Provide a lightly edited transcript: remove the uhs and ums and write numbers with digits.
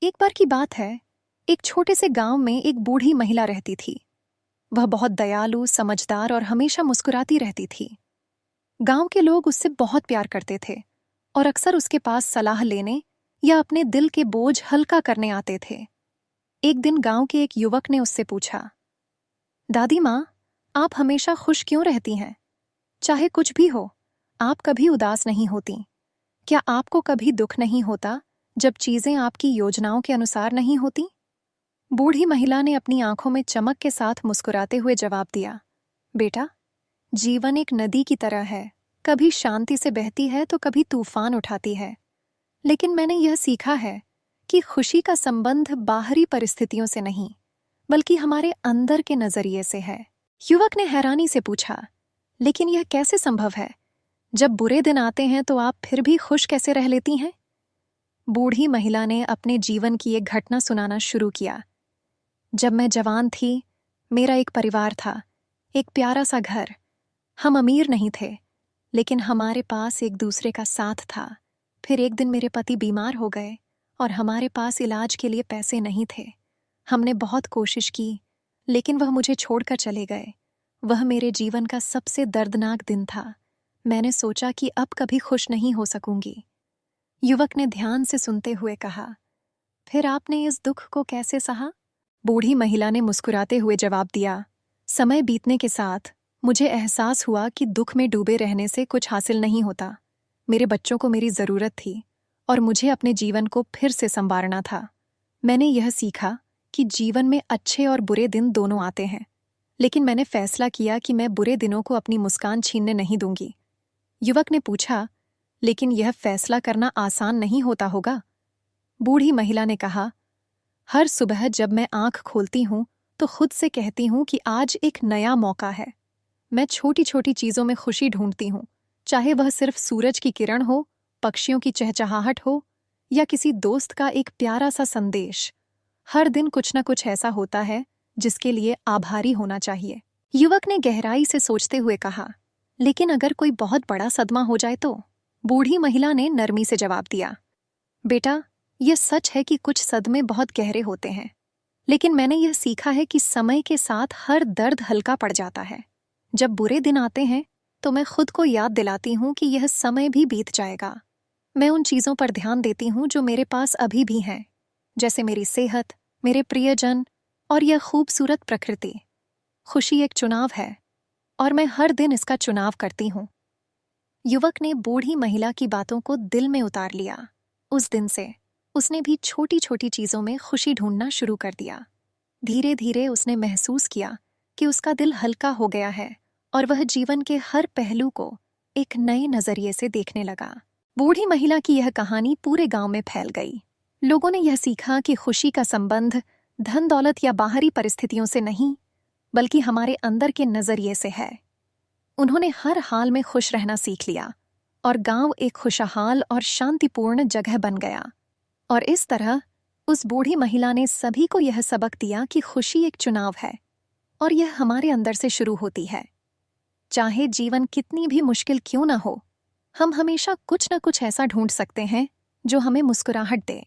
एक बार की बात है। एक छोटे से गांव में एक बूढ़ी महिला रहती थी। वह बहुत दयालु, समझदार और हमेशा मुस्कुराती रहती थी। गांव के लोग उससे बहुत प्यार करते थे और अक्सर उसके पास सलाह लेने या अपने दिल के बोझ हल्का करने आते थे। एक दिन गांव के एक युवक ने उससे पूछा, दादी माँ, आप हमेशा खुश क्यों रहती हैं? चाहे कुछ भी हो, आप कभी उदास नहीं होती। क्या आपको कभी दुख नहीं होता जब चीजें आपकी योजनाओं के अनुसार नहीं होती? बूढ़ी महिला ने अपनी आंखों में चमक के साथ मुस्कुराते हुए जवाब दिया, बेटा, जीवन एक नदी की तरह है। कभी शांति से बहती है तो कभी तूफान उठाती है। लेकिन मैंने यह सीखा है कि खुशी का संबंध बाहरी परिस्थितियों से नहीं, बल्कि हमारे अंदर के नजरिए से है। युवक ने हैरानी से पूछा, लेकिन यह कैसे संभव है? जब बुरे दिन आते हैं तो आप फिर भी खुश कैसे रह लेती हैं? बूढ़ी महिला ने अपने जीवन की एक घटना सुनाना शुरू किया। जब मैं जवान थी, मेरा एक परिवार था, एक प्यारा सा घर। हम अमीर नहीं थे, लेकिन हमारे पास एक दूसरे का साथ था। फिर एक दिन मेरे पति बीमार हो गए और हमारे पास इलाज के लिए पैसे नहीं थे। हमने बहुत कोशिश की, लेकिन वह मुझे छोड़कर चले गए। वह मेरे जीवन का सबसे दर्दनाक दिन था। मैंने सोचा कि अब कभी खुश नहीं हो सकूंगी। युवक ने ध्यान से सुनते हुए कहा, फिर आपने इस दुख को कैसे सहा? बूढ़ी महिला ने मुस्कुराते हुए जवाब दिया, समय बीतने के साथ मुझे एहसास हुआ कि दुख में डूबे रहने से कुछ हासिल नहीं होता। मेरे बच्चों को मेरी जरूरत थी और मुझे अपने जीवन को फिर से संवारना था। मैंने यह सीखा कि जीवन में अच्छे और बुरे दिन दोनों आते हैं, लेकिन मैंने फैसला किया कि मैं बुरे दिनों को अपनी मुस्कान छीनने नहीं दूंगी। युवक ने पूछा, लेकिन यह फैसला करना आसान नहीं होता होगा? बूढ़ी महिला ने कहा, हर सुबह जब मैं आंख खोलती हूं तो खुद से कहती हूं कि आज एक नया मौका है। मैं छोटी छोटी चीजों में खुशी ढूंढती हूं, चाहे वह सिर्फ सूरज की किरण हो, पक्षियों की चहचहाहट हो या किसी दोस्त का एक प्यारा सा संदेश। हर दिन कुछ न कुछ ऐसा होता है जिसके लिए आभारी होना चाहिए। युवक ने गहराई से सोचते हुए कहा, लेकिन अगर कोई बहुत बड़ा सदमा हो जाए तो? बूढ़ी महिला ने नरमी से जवाब दिया, बेटा, यह सच है कि कुछ सदमे बहुत गहरे होते हैं, लेकिन मैंने यह सीखा है कि समय के साथ हर दर्द हल्का पड़ जाता है। जब बुरे दिन आते हैं तो मैं खुद को याद दिलाती हूँ कि यह समय भी बीत जाएगा। मैं उन चीज़ों पर ध्यान देती हूँ जो मेरे पास अभी भी हैं, जैसे मेरी सेहत, मेरे प्रियजन और यह खूबसूरत प्रकृति। खुशी एक चुनाव है और मैं हर दिन इसका चुनाव करती हूँ। युवक ने बूढ़ी महिला की बातों को दिल में उतार लिया। उस दिन से उसने भी छोटी छोटी चीजों में खुशी ढूंढना शुरू कर दिया। धीरे धीरे उसने महसूस किया कि उसका दिल हल्का हो गया है और वह जीवन के हर पहलू को एक नए नजरिए से देखने लगा। बूढ़ी महिला की यह कहानी पूरे गांव में फैल गई। लोगों ने यह सीखा कि खुशी का संबंध धन दौलत या बाहरी परिस्थितियों से नहीं, बल्कि हमारे अंदर के नजरिए से है। उन्होंने हर हाल में खुश रहना सीख लिया और गांव एक खुशहाल और शांतिपूर्ण जगह बन गया। और इस तरह उस बूढ़ी महिला ने सभी को यह सबक दिया कि खुशी एक चुनाव है और यह हमारे अंदर से शुरू होती है। चाहे जीवन कितनी भी मुश्किल क्यों ना हो, हम हमेशा कुछ न कुछ ऐसा ढूंढ सकते हैं जो हमें मुस्कुराहट दे।